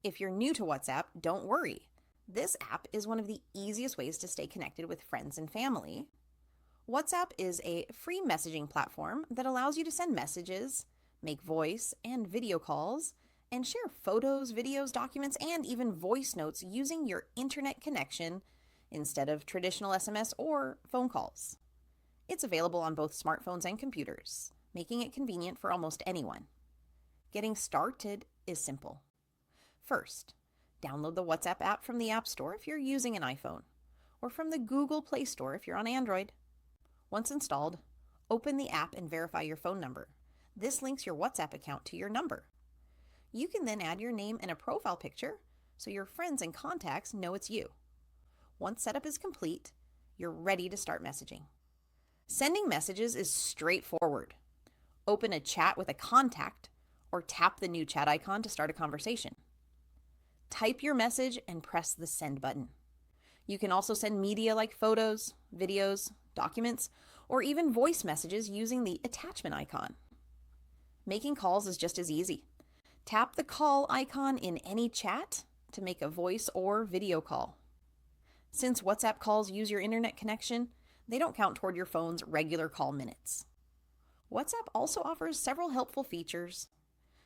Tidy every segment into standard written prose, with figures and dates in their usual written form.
If you're new to WhatsApp, don't worry. This app is one of the easiest ways to stay connected with friends and family. WhatsApp is a free messaging platform that allows you to send messages, make voice and video calls, and share photos, videos, documents, and even voice notes using your internet connection instead of traditional SMS or phone calls. It's available on both smartphones and computers, making it convenient for almost anyone. Getting started is simple. First, download the WhatsApp app from the App Store if you're using an iPhone, or from the Google Play Store if you're on Android. Once installed, open the app and verify your phone number. This links your WhatsApp account to your number. You can then add your name and a profile picture so your friends and contacts know it's you. Once setup is complete, you're ready to start messaging. Sending messages is straightforward. Open a chat with a contact or tap the new chat icon to start a conversation. Type your message and press the send button. You can also send media like photos, videos, documents, or even voice messages using the attachment icon. Making calls is just as easy. Tap the call icon in any chat to make a voice or video call. Since WhatsApp calls use your internet connection, they don't count toward your phone's regular call minutes. WhatsApp also offers several helpful features.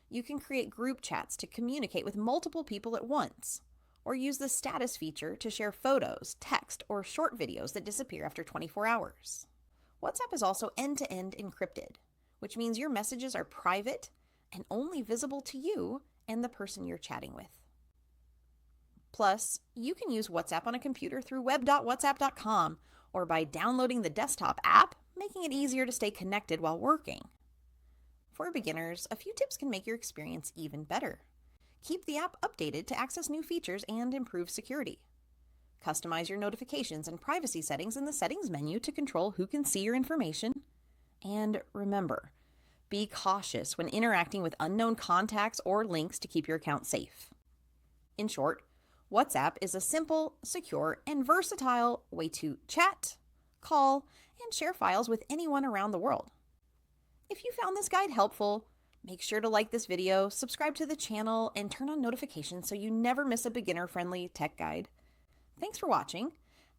You can create group chats to communicate with multiple people at once, or use the status feature to share photos, text, or short videos that disappear after 24 hours. WhatsApp is also end-to-end encrypted, which means your messages are private and only visible to you and the person you're chatting with. Plus, you can use WhatsApp on a computer through web.whatsapp.com or by downloading the desktop app, making it easier to stay connected while working. For beginners, a few tips can make your experience even better. Keep the app updated to access new features and improve security. Customize your notifications and privacy settings in the settings menu to control who can see your information. And remember, be cautious when interacting with unknown contacts or links to keep your account safe. In short, WhatsApp is a simple, secure, and versatile way to chat, call, and share files with anyone around the world. If you found this guide helpful, make sure to like this video, subscribe to the channel, and turn on notifications so you never miss a beginner-friendly tech guide. Thanks for watching,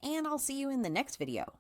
and I'll see you in the next video.